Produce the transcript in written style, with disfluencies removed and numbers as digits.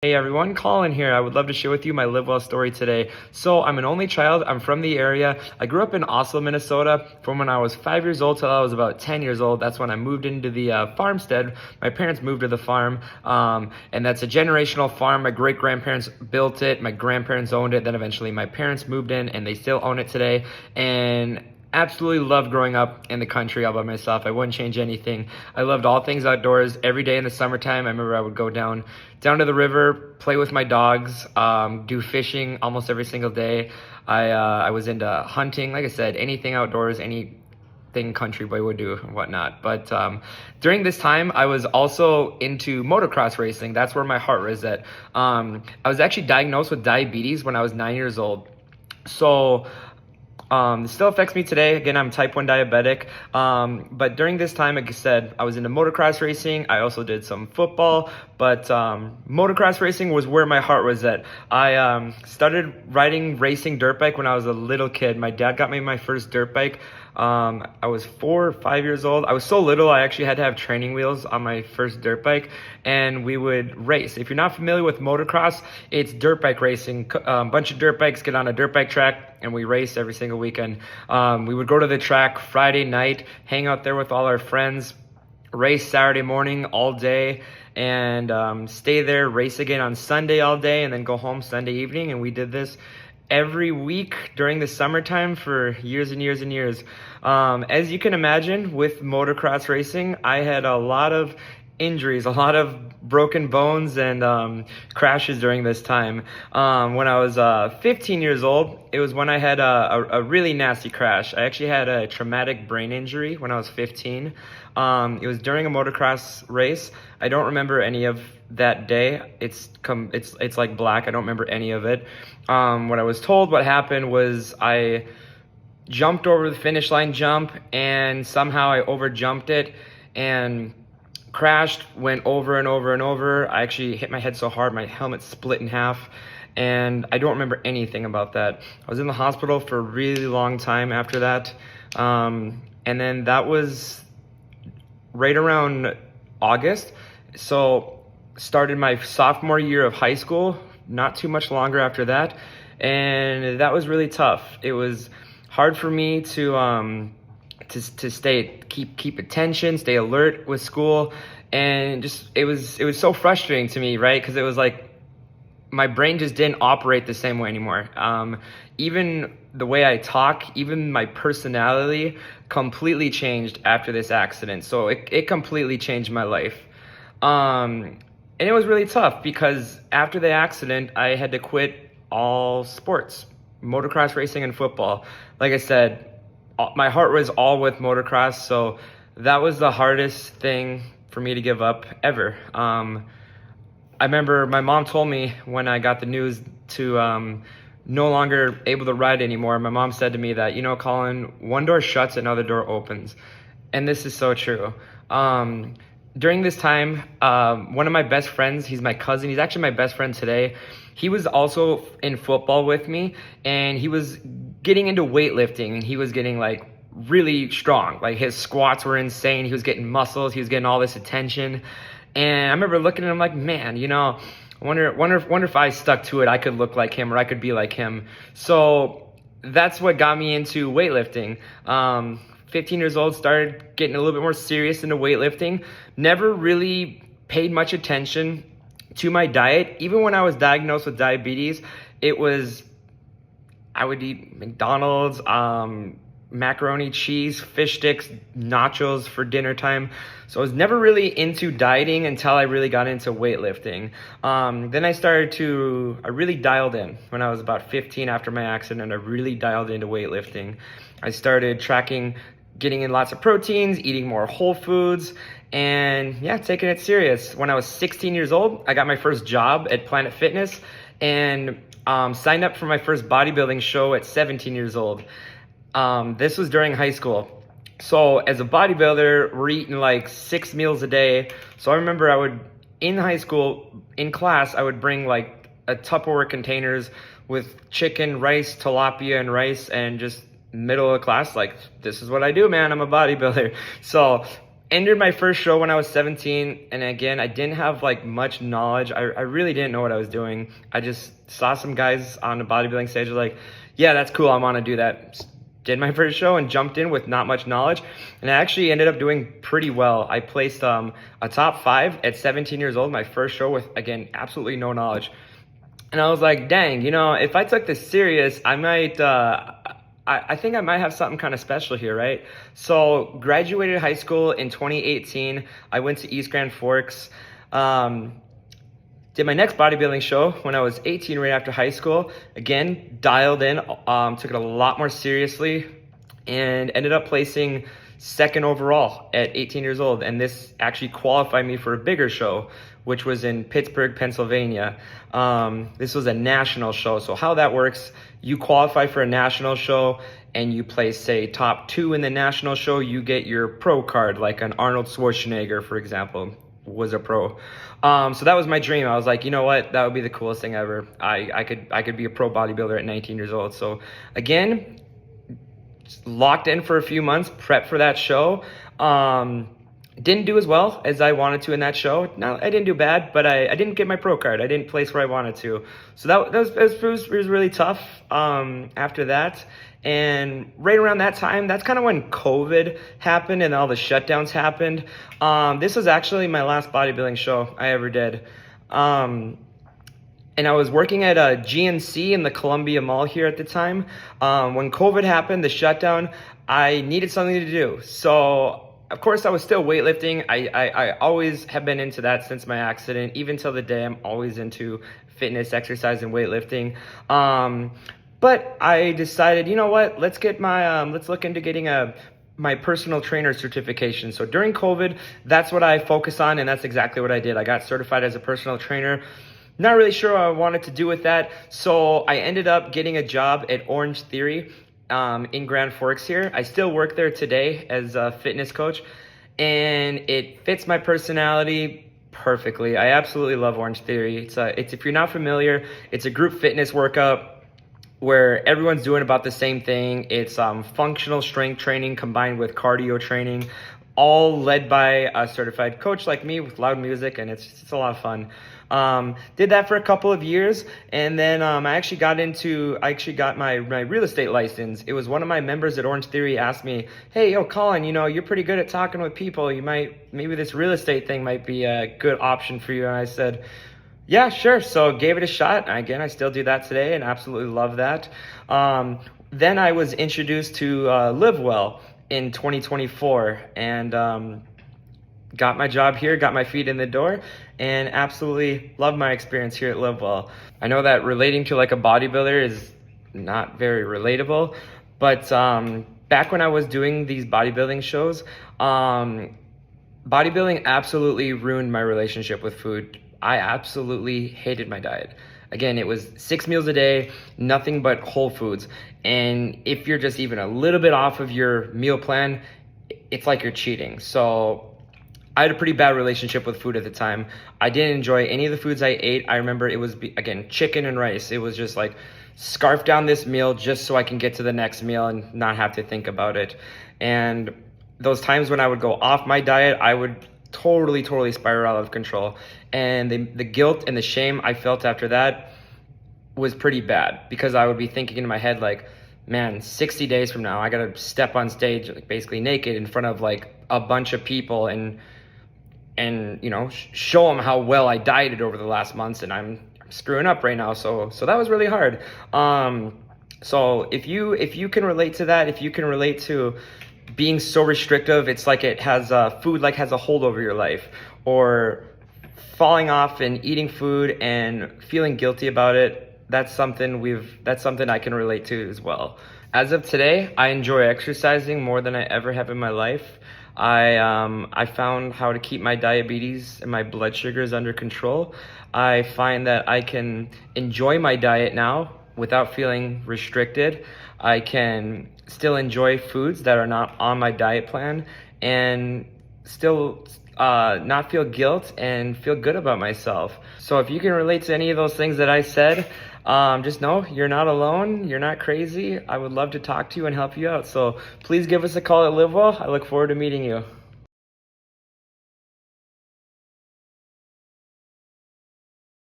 Hey everyone, Collin here. I would love to share with you my LivWell story today. So I'm an only child. I'm from the area. I grew up in Oslo, Minnesota from when I was 5 years old till I was about 10 years old. That's when I moved into the farmstead. My parents moved to the farm, and that's a generational farm. My great-grandparents built it. My grandparents owned it. Then eventually my parents moved in, and they still own it today. And absolutely loved growing up in the country all by myself. I wouldn't change anything. I loved all things outdoors. Every day in the summertime, I remember I would go down to the river, play with my dogs, do fishing almost every single day. I was into hunting, like I said, anything outdoors, anything country boy would do and whatnot. But during this time, I was also into motocross racing. That's where my heart was at. I was actually diagnosed with diabetes when I was 9 years old. So it still affects me today. Again, I'm type 1 diabetic. But during this time, like I said, I was into motocross racing. I also did some football, but motocross racing was where my heart was at. I started riding racing dirt bike when I was a little kid. My dad got me my first dirt bike. I was 4 or 5 years old. I was so little, I actually had to have training wheels on my first dirt bike, and we would race. If you're not familiar with motocross, it's dirt bike racing. A bunch of dirt bikes get on a dirt bike track, and we race every single weekend. We would go to the track Friday night, hang out there with all our friends, race Saturday morning all day, and stay there, race again on Sunday all day, and then go home Sunday evening. And we did this every week during the summertime for years and years and years. As you can imagine, with motocross racing, I had a lot of injuries, a lot of broken bones and crashes during this time. When I was 15 years old, it was when I had a really nasty crash. I actually had a traumatic brain injury when I was 15. It was during a motocross race. I don't remember any of that day. It's like black. I don't remember any of it. What I was told what happened was I jumped over the finish line jump, and somehow I overjumped it and crashed, went over and over and over. I actually hit my head so hard my helmet split in half, and I don't remember anything about that. I was in the hospital for a really long time after that, and then that was right around August. So started my sophomore year of high school, not too much longer after that, and that was really tough. It was hard for me to keep attention, stay alert with school, and just it was so frustrating to me, right? Because it was like my brain just didn't operate the same way anymore. Even the way I talk, even my personality completely changed after this accident. So it completely changed my life. And it was really tough because after the accident, I had to quit all sports, motocross racing and football. Like I said, my heart was all with motocross, so that was the hardest thing for me to give up ever. I remember my mom told me when I got the news to no longer able to ride anymore. My mom said to me that, you know, Collin, one door shuts, another door opens. And this is so true. During this time, one of my best friends, he's my cousin, he's actually my best friend today. He was also in football with me, and he was getting into weightlifting, and he was getting like really strong. Like his squats were insane. He was getting muscles. He was getting all this attention. And I remember looking at him like, man, you know, I wonder if I stuck to it, I could look like him or I could be like him. So that's what got me into weightlifting. 15 years old, started getting a little bit more serious into weightlifting. Never really paid much attention to my diet. Even when I was diagnosed with diabetes, I would eat McDonald's, macaroni, cheese, fish sticks, nachos for dinner time. So I was never really into dieting until I really got into weightlifting. Then I really dialed in when I was about 15 after my accident. I really dialed into weightlifting. I started tracking, getting in lots of proteins, eating more whole foods, and yeah, taking it serious. When I was 16 years old, I got my first job at Planet Fitness and signed up for my first bodybuilding show at 17 years old. This was during high school. So as a bodybuilder, we're eating like 6 meals a day. So I remember in high school, in class, I would bring like a Tupperware containers with chicken, rice, tilapia, and rice, and just middle of class, like, this is what I do, man. I'm a bodybuilder. So entered my first show when I was 17, and again, I didn't have like much knowledge. I really didn't know what I was doing. I just saw some guys on the bodybuilding stage, like, yeah, that's cool, I want to do that. Did my first show and jumped in with not much knowledge, and I actually ended up doing pretty well. I placed a top 5 at 17 years old, my first show, with, again, absolutely no knowledge. And I was like, dang, you know, if I took this serious, I might, I think I might have something kind of special here, right? So graduated high school in 2018. I went to East Grand Forks. Did my next bodybuilding show when I was 18, right after high school. Again, dialed in, took it a lot more seriously, and ended up placing 2nd overall at 18 years old. And this actually qualified me for a bigger show, which was in Pittsburgh, Pennsylvania. This was a national show. So how that works, you qualify for a national show and you place, say, top 2 in the national show, you get your pro card, like an Arnold Schwarzenegger, for example, was a pro. So that was my dream. I was like, you know what, that would be the coolest thing ever. I could be a pro bodybuilder at 19 years old. So again, locked in for a few months, prepped for that show. Didn't do as well as I wanted to in that show. No, I didn't do bad, but I didn't get my pro card. I didn't place where I wanted to. So that was really tough after that. And right around that time, that's kind of when COVID happened and all the shutdowns happened. This was actually my last bodybuilding show I ever did. And I was working at a GNC in the Columbia Mall here at the time. When COVID happened, the shutdown, I needed something to do. So of course, I was still weightlifting. I always have been into that since my accident. Even till the day, I'm always into fitness, exercise, and weightlifting. But I decided, you know what? Let's get my let's look into getting my personal trainer certification. So during COVID, that's what I focused on, and that's exactly what I did. I got certified as a personal trainer. Not really sure what I wanted to do with that, so I ended up getting a job at Orange Theory in Grand Forks here. I still work there today as a fitness coach, and it fits my personality perfectly. I absolutely love Orange Theory. It's if you're not familiar, it's a group fitness workout where everyone's doing about the same thing. It's functional strength training combined with cardio training, all led by a certified coach like me with loud music, and it's a lot of fun. Did that for a couple of years, and then I actually got my real estate license. It was one of my members at Orange Theory asked me, hey, yo, Collin, you know, you're pretty good at talking with people. Maybe this real estate thing might be a good option for you. And I said, yeah, sure. So gave it a shot. Again, I still do that today and absolutely love that. Then I was introduced to LivWell in 2024, and got my job here, got my feet in the door, and absolutely love my experience here at LivWell. I know that relating to like a bodybuilder is not very relatable, but back when I was doing these bodybuilding shows, bodybuilding absolutely ruined my relationship with food. I absolutely hated my diet. Again, it was 6 meals a day, nothing but whole foods. And if you're just even a little bit off of your meal plan, it's like you're cheating. So I had a pretty bad relationship with food at the time. I didn't enjoy any of the foods I ate. I remember it was, again, chicken and rice. It was just like scarf down this meal just so I can get to the next meal and not have to think about it. And those times when I would go off my diet, I would totally spiral out of control. And the guilt and the shame I felt after that was pretty bad, because I would be thinking in my head like, man, 60 days from now, I gotta step on stage like basically naked in front of like a bunch of people and you know, show them how well I dieted over the last months, and I'm screwing up right now. So that was really hard. So if you can relate to that, if you can relate to being so restrictive, it's like it has food like has a hold over your life, or falling off and eating food and feeling guilty about it, that's something I can relate to as well. As of today, I enjoy exercising more than I ever have in my life. I found how to keep my diabetes and my blood sugars under control. I find that I can enjoy my diet now without feeling restricted. I can still enjoy foods that are not on my diet plan and still not feel guilt and feel good about myself. So if you can relate to any of those things that I said, just know you're not alone, you're not crazy. I would love to talk to you and help you out. So please give us a call at LivWell. I look forward to meeting you.